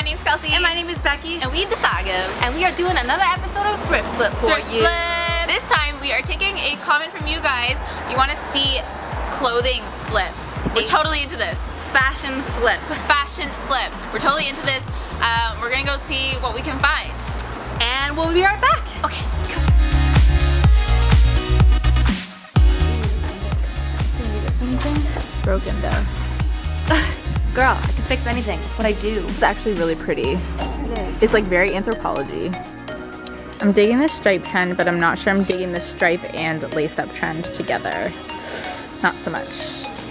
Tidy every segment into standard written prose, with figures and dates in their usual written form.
name's Kelsey. And my name is Becky. And we TheSorryGirls. And we are doing another episode of Thrift Flip for you. Flip. This time we are taking a comment from you guys. You want to see clothing flips. We're totally into this. Fashion flip. Fashion flip. We're totally into this. We're gonna go see what we can find. And we'll be right back. Okay. It's broken though. Girl, I can fix anything. It's what I do. It's actually really pretty. It is. It's like very anthropology. I'm digging the stripe trend, but I'm not sure I'm digging the stripe and lace up trend together. Not so much.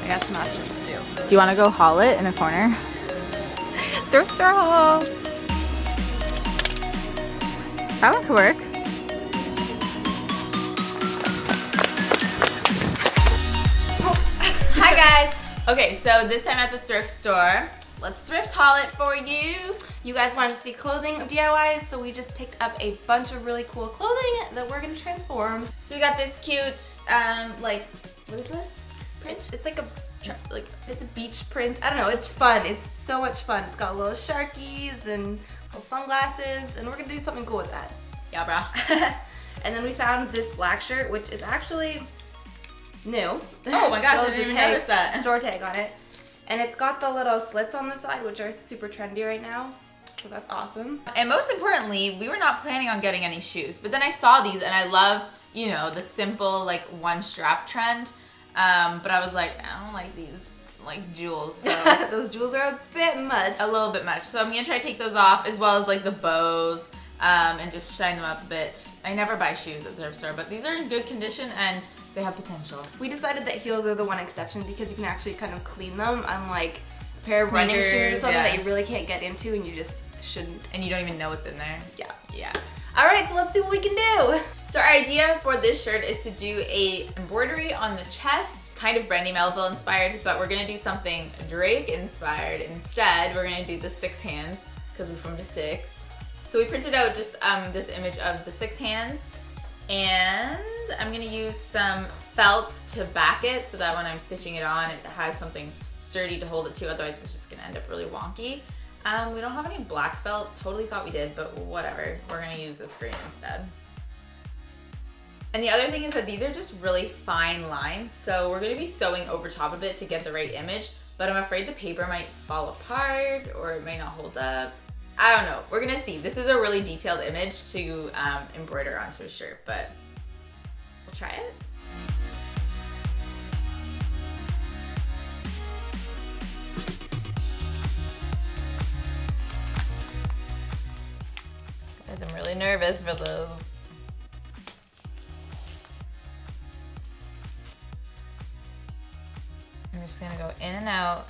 I got some options too. Do you want to go haul it in a corner? Thrift store haul. That one could work. Hi guys. Okay, so this time at the thrift store, let's thrift haul it for you. You guys wanted to see clothing DIYs, so we just picked up a bunch of really cool clothing that we're gonna transform. So we got this cute, like, what is this? Print? It's like it's a beach print. I don't know, it's fun. It's so much fun. It's got little sharkies and little sunglasses, and we're gonna do something cool with that. Yeah, bro. And then we found this black shirt, which is actually new. Oh my gosh, I Still has didn't the even tag- notice that. Store tag on it. And it's got the little slits on the side, which are super trendy right now. So that's awesome. And most importantly, we were not planning on getting any shoes, but then I saw these and I love, you know, the simple like one strap trend. But I was like, I don't like these like jewels, so Those jewels are a bit much. a little bit much. So I'm gonna try to take those off as well as like the bows and just shine them up a bit. I never buy shoes at the thrift store, but these are in good condition and they have potential. We decided that heels are the one exception because you can actually kind of clean them, unlike a pair of running shoes or Sneakers, something yeah. that you really can't get into and you just shouldn't. And you don't even know what's in there. Yeah. Yeah. All right, so let's see what we can do. So our idea for this shirt is to do a embroidery on the chest, kind of Brandy Melville inspired, but we're gonna do something Drake inspired instead. We're gonna do the 6 hands because we're from the 6. So we printed out just this image of the 6 hands, and I'm gonna use some felt to back it so that when I'm stitching it on, it has something sturdy to hold it to. Otherwise, it's just gonna end up really wonky. We don't have any black felt. Totally thought we did, but whatever. We're gonna use this green instead. And the other thing is that these are just really fine lines, so we're gonna be sewing over top of it to get the right image, but I'm afraid the paper might fall apart or it may not hold up. I don't know, we're gonna see. This is a really detailed image to embroider onto a shirt, but we'll try it. Guys, I'm really nervous for this. I'm just gonna go in and out.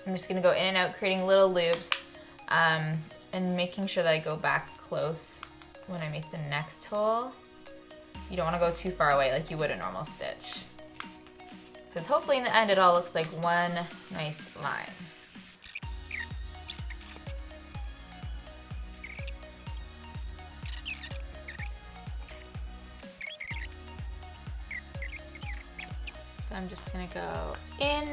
I'm just gonna go in and out, creating little loops, and making sure that I go back close when I make the next hole. You don't wanna go too far away like you would a normal stitch. Because hopefully in the end it all looks like one nice line. So I'm just gonna go in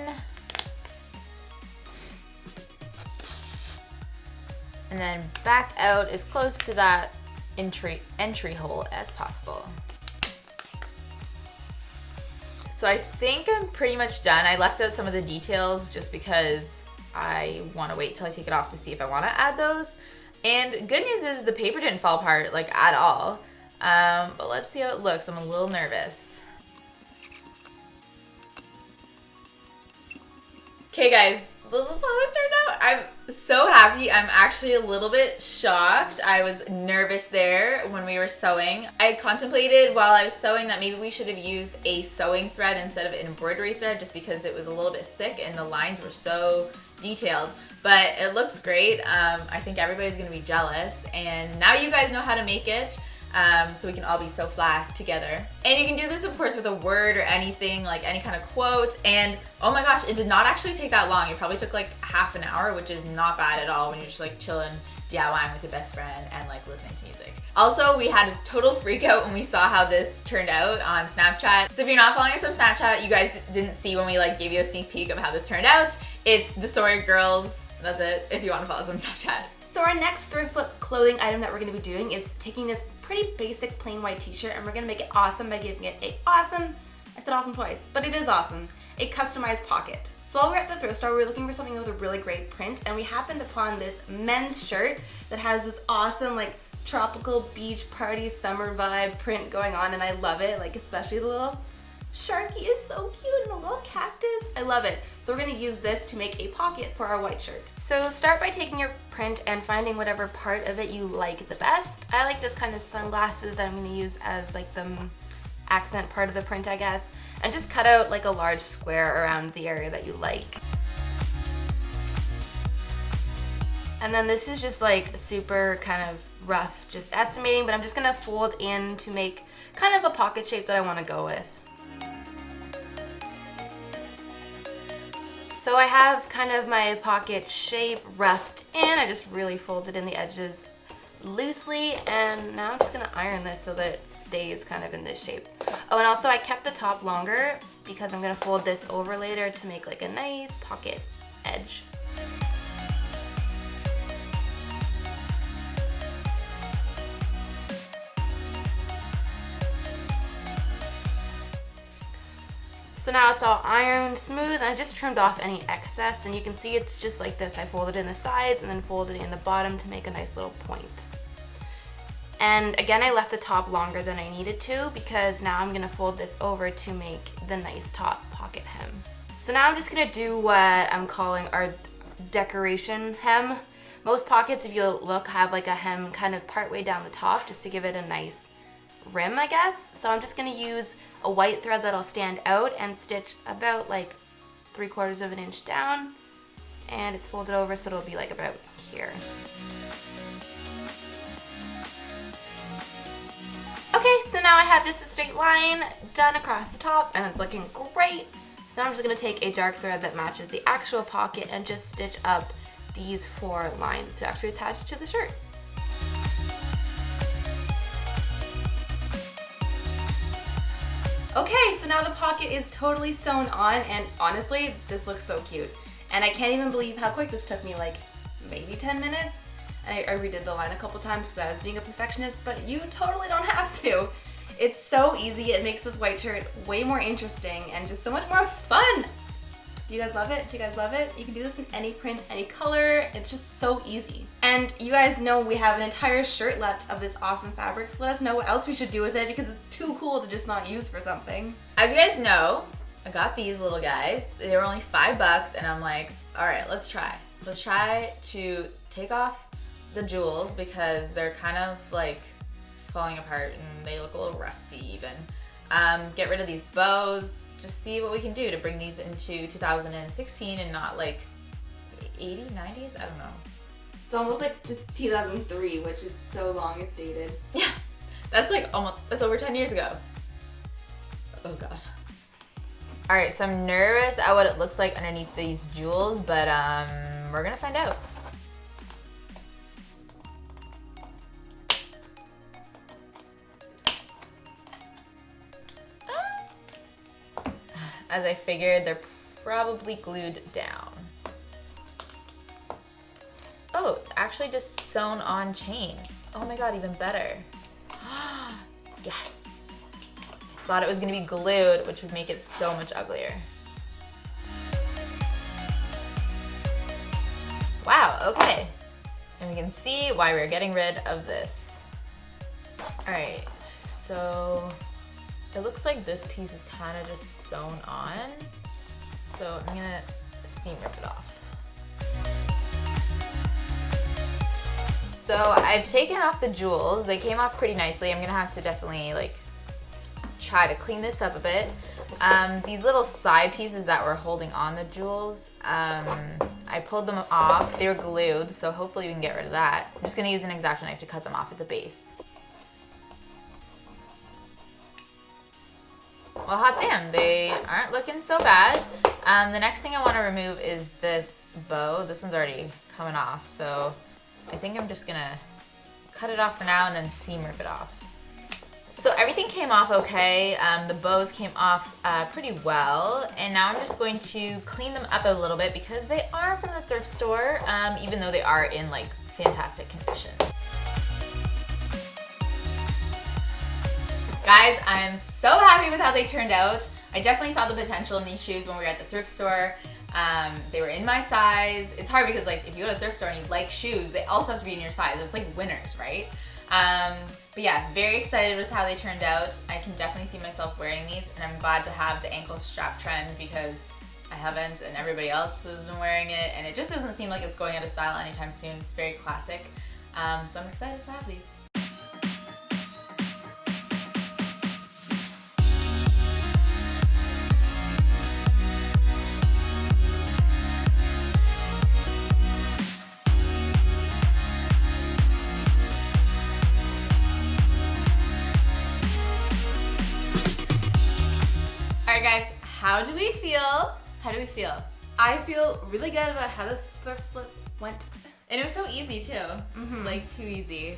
and then back out as close to that entry hole as possible. So I think I'm pretty much done. I left out some of the details just because I want to wait till I take it off to see if I want to add those. And good news is the paper didn't fall apart like at all. But let's see how it looks. I'm a little nervous. Okay guys, this is how it turned out. I'm so happy. I'm actually a little bit shocked. I was nervous there when we were sewing. I contemplated while I was sewing that maybe we should have used a sewing thread instead of an embroidery thread just because it was a little bit thick and the lines were so detailed. But it looks great. I think everybody's gonna be jealous. And now you guys know how to make it. So we can all be so flat together. And you can do this, of course, with a word or anything, like any kind of quote. And oh my gosh, it did not actually take that long. It probably took like half an hour, which is not bad at all when you're just like chilling DIYing with your best friend and like listening to music. Also, we had a total freak out when we saw how this turned out on Snapchat. So if you're not following us on Snapchat, you guys didn't see when we like gave you a sneak peek of how this turned out. It's TheSorryGirls. That's it, if you want to follow us on Snapchat. So our next thrift flip clothing item that we're going to be doing is taking this pretty basic plain white t-shirt and we're going to make it awesome by giving it a awesome, I said awesome twice, but it is awesome, a customized pocket. So while we're at the thrift store, we were looking for something with a really great print and we happened upon this men's shirt that has this awesome like tropical beach party summer vibe print going on, and I love it, like especially the little Sharky is so cute and a little cactus. I love it. So we're going to use this to make a pocket for our white shirt. So start by taking your print and finding whatever part of it you like the best. I like this kind of sunglasses that I'm going to use as like the accent part of the print, I guess. And just cut out like a large square around the area that you like. And then this is just like super kind of rough, just estimating, but I'm just going to fold in to make kind of a pocket shape that I want to go with. So I have kind of my pocket shape roughed in. I just really folded in the edges loosely, and now I'm just gonna iron this so that it stays kind of in this shape. Oh, and also I kept the top longer because I'm gonna fold this over later to make like a nice pocket edge. So now it's all ironed smooth, and I just trimmed off any excess, and you can see it's just like this. I folded in the sides and then folded in the bottom to make a nice little point. And again, I left the top longer than I needed to because now I'm gonna fold this over to make the nice top pocket hem. So now I'm just gonna do what I'm calling our decoration hem. Most pockets, if you look, have like a hem kind of partway down the top just to give it a nice rim, I guess. So I'm just gonna use a white thread that'll stand out and stitch about like 3/4 of an inch down, and it's folded over so it'll be like about here. Okay, so now I have just a straight line done across the top and it's looking great. So now I'm just gonna take a dark thread that matches the actual pocket and just stitch up these 4 lines to actually attach to the shirt. Okay, so now the pocket is totally sewn on, and honestly, this looks so cute. And I can't even believe how quick this took me, like maybe 10 minutes. And I redid the line a couple times because I was being a perfectionist, but you totally don't have to. It's so easy, it makes this white shirt way more interesting and just so much more fun. Do you guys love it? Do you guys love it? You can do this in any print, any color. It's just so easy. And you guys know we have an entire shirt left of this awesome fabric, so let us know what else we should do with it because it's too cool to just not use for something. As you guys know, I got these little guys. They were only $5 and I'm like, all right, let's try. Let's try to take off the jewels because they're kind of like falling apart and they look a little rusty even. Get rid of these bows. Just see what we can do to bring these into 2016 and not like 80s, 90s, I don't know. It's almost like just 2003, which is so long it's dated. Yeah, that's like that's over 10 years ago. Oh God. All right, so I'm nervous at what it looks like underneath these jewels, but we're gonna find out. As I figured, they're probably glued down. Oh, it's actually just sewn on chain. Oh my God, even better. Yes. Thought it was gonna be glued, which would make it so much uglier. Wow, okay. And we can see why we're getting rid of this. All right, so it looks like this piece is kind of just sewn on. So I'm gonna seam rip it off. So I've taken off the jewels. They came off pretty nicely. I'm gonna have to definitely like try to clean this up a bit. These little side pieces that were holding on the jewels, I pulled them off. They were glued, so hopefully we can get rid of that. I'm just gonna use an X-Acto knife to cut them off at the base. Well, hot damn, they aren't looking so bad. The next thing I want to remove is this bow. This one's already coming off, so I think I'm just gonna cut it off for now and then seam rip it off. So everything came off okay. The bows came off pretty well, and now I'm just going to clean them up a little bit because they are from the thrift store, even though they are in like fantastic condition. Guys, I am so happy with how they turned out. I definitely saw the potential in these shoes when we were at the thrift store. They were in my size. It's hard because like if you go to the thrift store and you like shoes, they also have to be in your size. It's like winners, right? But yeah, very excited with how they turned out. I can definitely see myself wearing these, and I'm glad to have the ankle strap trend because I haven't and everybody else has been wearing it, and it just doesn't seem like it's going out of style anytime soon. It's very classic. So I'm excited to have these. Alright guys, how do we feel? How do we feel? I feel really good about how this thrift flip went. And it was so easy too. Like too easy.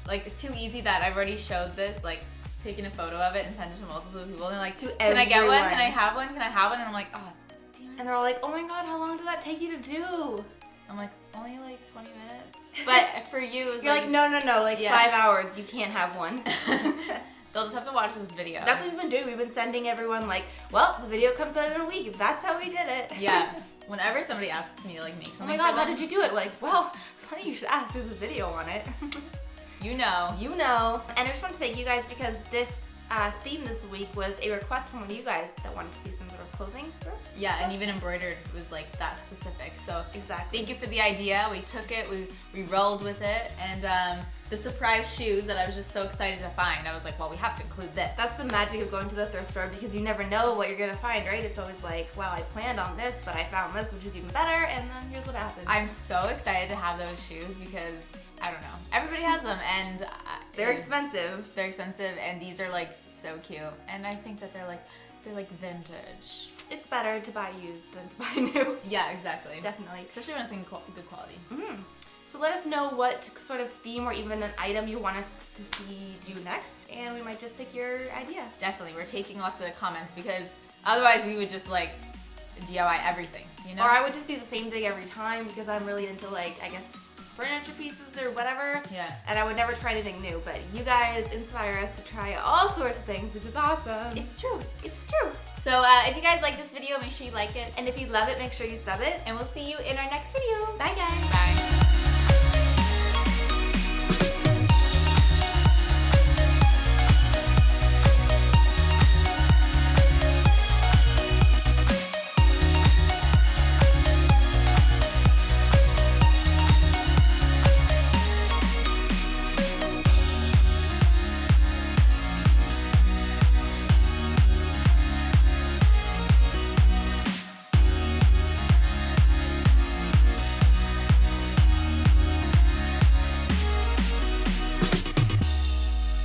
Like too easy that I've already showed this, like taken a photo of it and sent it to multiple people and they're like, can I get one? Can I have one? Can I have one? And I'm like, oh, damn it. And they're all like, oh my god, how long did that take you to do? I'm like, only like 20 minutes. But for you, it was You're like, no, like 5 hours, you can't have one. They'll just have to watch this video. That's what we've been doing. We've been sending everyone like, well, the video comes out in a week. That's how we did it. Yeah. Whenever somebody asks me to like make something, oh my god, how did you do it? We're like, well, funny you should ask. There's a video on it. You know. You know. And I just want to thank you guys because this theme this week was a request from one of you guys that wanted to see some sort of clothing. Yeah, and even embroidered was like that specific. So exactly. Thank you for the idea. We took it, we rolled with it, and the surprise shoes that I was just so excited to find. I was like, well, we have to include this. That's the magic of going to the thrift store because you never know what you're gonna find, right? It's always like, well, I planned on this, but I found this, which is even better, and then here's what happened. I'm so excited to have those shoes because, I don't know, everybody has them, and they're expensive. They're expensive, and these are like so cute, and I think that they're like vintage. It's better to buy used than to buy new. Yeah, exactly. Definitely. Especially when it's in good quality. So let us know what sort of theme or even an item you want us to see do next, and we might just pick your idea. Definitely. We're taking lots of comments because otherwise we would just like DIY everything, you know? Or I would just do the same thing every time because I'm really into like, I guess, furniture pieces or whatever. Yeah. And I would never try anything new, but you guys inspire us to try all sorts of things, which is awesome. It's true. It's true. So if you guys like this video, make sure you like it. And if you love it, make sure you sub it. And we'll see you in our next video. Bye guys. Bye.